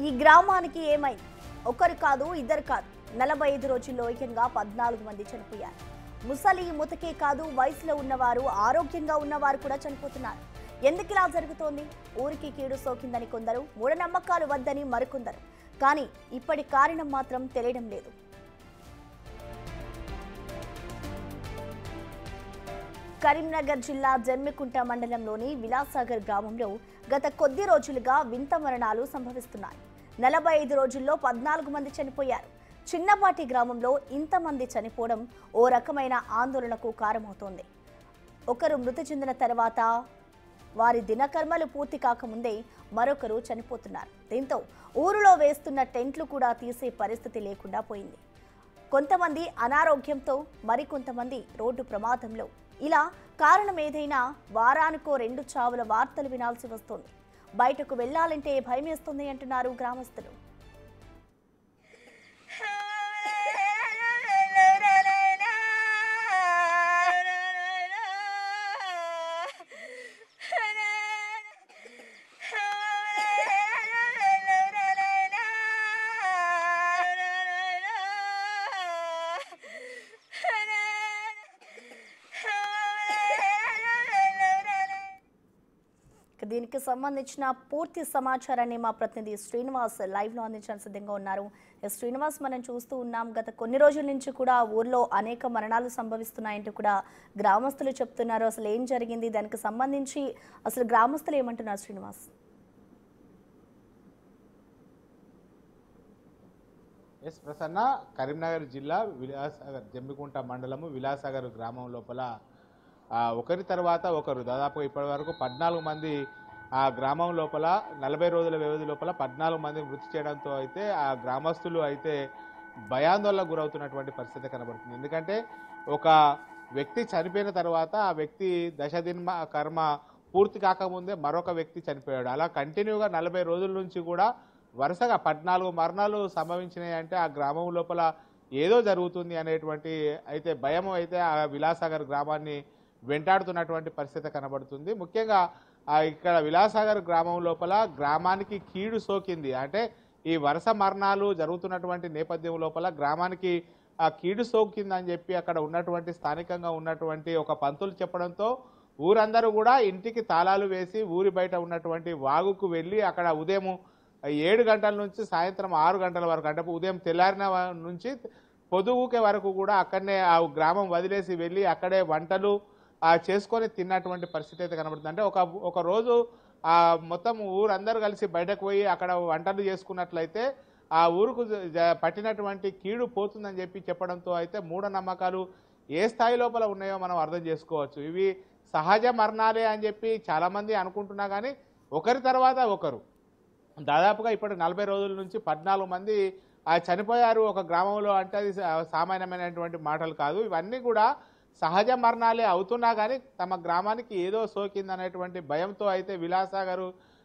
ఈ గ్రామానికి ఏమైంది? ఒకరు కాదు, ఇద్దరు కాదు, 45 రోజుల్లో ఏకంగా 14 మంది చనిపోయారు. ముసలి ముతకే కాదు, వయసులో ఉన్నవారు, ఆరోగ్యంగా ఉన్నవారు కూడా చనిపోతున్నారు. ఎందుకు ఇలా జరుగుతోంది? ఊరికి కీడు సోకిందని కొందరు, మూఢనమ్మకాలు వద్దని మరికొందరు. కానీ ఇప్పటి కారణం మాత్రం తెలియడం లేదు. కరీంనగర్ జిల్లా జమ్మికుంట మండలంలోని విలాసాగర్ గ్రామంలో గత కొద్ది రోజులుగా వింత మరణాలు సంభవిస్తున్నాయి. 45 రోజుల్లో 14 మంది చనిపోయారు. చిన్నపాటి గ్రామంలో ఇంతమంది చనిపోవడం ఓ రకమైన ఆందోళనకు కారణమవుతోంది. ఒకరు మృతి చెందిన తర్వాత వారి దినకర్మలు పూర్తి కాకముందే మరొకరు చనిపోతున్నారు. దీంతో ఊరిలో వేస్తున్న టెంట్లు కూడా తీసే పరిస్థితి లేకుండా పోయింది. కొంతమంది అనారోగ్యంతో, మరికొంతమంది రోడ్డు ప్రమాదంలో. ఇలా కారణం ఏదైనా వారానికో 2 చావుల వార్తలు వినాల్సి వస్తోంది. బయటకు వెళ్లాలంటే భయమేస్తుంది అంటున్నారు గ్రామస్తులు. దీనికి సంబంధించిన పూర్తి సమాచారాన్ని మా ప్రతినిధి శ్రీనివాస్ లైవ్ లో అందించడానికి సిద్ధంగా ఉన్నారు. శ్రీనివాస్, మనం చూస్తూ ఉన్నాం, గత కొన్ని రోజుల నుంచి కూడా ఊర్లో అనేక మరణాలు సంభవిస్తున్నాయంటూ కూడా గ్రామస్తులు చెప్తున్నారు. అసలు ఏం జరిగింది? దానికి సంబంధించి అసలు గ్రామస్తులు ఏమంటున్నారు శ్రీనివాస్? ఎస్ ప్రసన్న, కరీంనగర్ జిల్లా విలాసాగర్ జమ్మికుంట మండలము విలాసాగర్ గ్రామం లోపల ఒకరి తర్వాత ఒకరు దాదాపుగా ఇప్పటి వరకు 14 మంది ఆ గ్రామం లోపల 40 రోజుల వ్యవధి లోపల 14 మంది మృతి చేయడంతో అయితే ఆ గ్రామస్తులు అయితే భయాందోళనకు గురవుతున్నటువంటి పరిస్థితి కనబడుతుంది. ఎందుకంటే ఒక వ్యక్తి చనిపోయిన తర్వాత ఆ వ్యక్తి దశదిన కర్మ పూర్తి కాకముందే మరొక వ్యక్తి చనిపోయాడు. అలా కంటిన్యూగా 40 రోజుల నుంచి కూడా వరుసగా 14 మరణాలు సంభవించినాయి. అంటే ఆ గ్రామం లోపల ఏదో జరుగుతుంది అనేటువంటి అయితే భయం అయితే ఆ విలాసాగర్ గ్రామాన్ని వెంటాడుతున్నటువంటి పరిస్థితి కనబడుతుంది. ముఖ్యంగా ఇక్కడ విలాసాగర్ గ్రామం లోపల గ్రామానికి కీడు సోకింది. అంటే ఈ వరుస మరణాలు జరుగుతున్నటువంటి నేపథ్యం లోపల గ్రామానికి ఆ కీడు సోకిందని చెప్పి అక్కడ ఉన్నటువంటి స్థానికంగా ఉన్నటువంటి ఒక పంతులు చెప్పడంతో ఊరందరూ కూడా ఇంటికి తాళాలు వేసి ఊరి బయట ఉన్నటువంటి వాగుకు వెళ్ళి అక్కడ ఉదయం 7 గంటల నుంచి సాయంత్రం 6 గంటల వరకు, అంటే ఉదయం తెల్లారిన నుంచి పొదుగుకే వరకు కూడా అక్కడనే ఆ గ్రామం వదిలేసి వెళ్ళి అక్కడే వంటలు చేసుకొని తిన్నటువంటి పరిస్థితి అయితే కనబడుతుంది. అంటే ఒక రోజు మొత్తం ఊరందరూ కలిసి బయటకు పోయి అక్కడ వంటలు చేసుకున్నట్లయితే ఆ ఊరుకు పట్టినటువంటి కీడు పోతుందని చెప్పి చెప్పడంతో అయితే మూఢనమ్మకాలు ఏ స్థాయి లోపల ఉన్నాయో మనం అర్థం చేసుకోవచ్చు. ఇవి సహజ మరణాలే అని చెప్పి చాలామంది అనుకుంటున్నా కానీ ఒకరి తర్వాత ఒకరు దాదాపుగా ఇప్పటి 40 రోజుల నుంచి 14 మంది చనిపోయారు ఒక గ్రామంలో. అంటే అది సామాన్యమైనటువంటి మాటలు కాదు. ఇవన్నీ కూడా సహజ మరణాలే అవుతున్నా కానీ తమ గ్రామానికి ఏదో సోకిందనేటువంటి భయంతో అయితే విలాసాగర్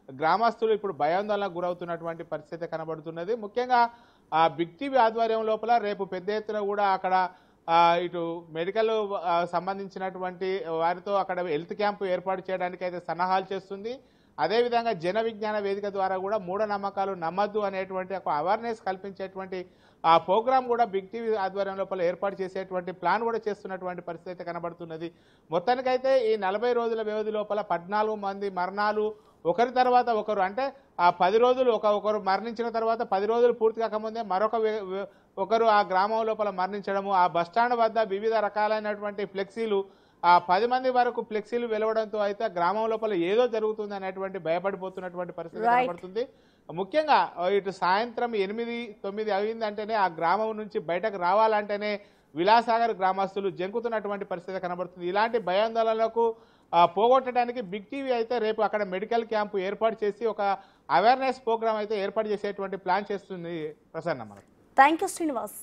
గ్రామస్తులు ఇప్పుడు భయాందోళనకు గురవుతున్నటువంటి పరిస్థితి కనబడుతున్నది. ముఖ్యంగా బిగ్ టీవీ ఆధ్వర్యం లోపల రేపు పెద్ద ఎత్తున కూడా అక్కడ ఇటు మెడికల్ సంబంధించినటువంటి వారితో అక్కడ హెల్త్ క్యాంపు ఏర్పాటు చేయడానికి అయితే సన్నాహాలు చేస్తుంది. అదేవిధంగా జన విజ్ఞాన వేదిక ద్వారా కూడా మూఢనమ్మకాలు నమ్మద్దు అనేటువంటి ఒక అవేర్నెస్ కల్పించేటువంటి ఆ ప్రోగ్రాం కూడా బిగ్ టీవీ ఆధ్వర్యం లోపల ఏర్పాటు చేసేటువంటి ప్లాన్ కూడా చేస్తున్నటువంటి పరిస్థితి కనబడుతున్నది. మొత్తానికైతే ఈ 40 రోజుల వ్యవధి లోపల 14 మంది మరణాలు ఒకరి తర్వాత ఒకరు, అంటే ఆ 10 రోజులు ఒకరు మరణించిన తర్వాత 10 రోజులు పూర్తి కాకముందే ఒకరు ఆ గ్రామం లోపల మరణించడము, ఆ బస్టాండ్ వద్ద వివిధ రకాలైనటువంటి ఫ్లెక్సీలు 10 మంది వరకు ఫ్లెక్సీలు వెలవడంతో అయితే గ్రామం లోపల ఏదో జరుగుతుంది అనేటువంటి భయపడిపోతున్నటువంటి పరిస్థితి కనబడుతుంది. ముఖ్యంగా ఇటు సాయంత్రం 8-9 అయిందంటేనే ఆ గ్రామం నుంచి బయటకు రావాలంటేనే విలాసాగర్ గ్రామస్తులు జంకుతున్నటువంటి పరిస్థితి కనబడుతుంది. ఇలాంటి భయాందోళనలకు పోగొట్టడానికి బిగ్ టీవీ అయితే రేపు అక్కడ మెడికల్ క్యాంపు ఏర్పాటు చేసి ఒక అవేర్నెస్ ప్రోగ్రామ్ అయితే ఏర్పాటు చేసేటువంటి ప్లాన్ చేస్తుంది. ప్రసన్న, మనకు థ్యాంక్ యూ శ్రీనివాస్.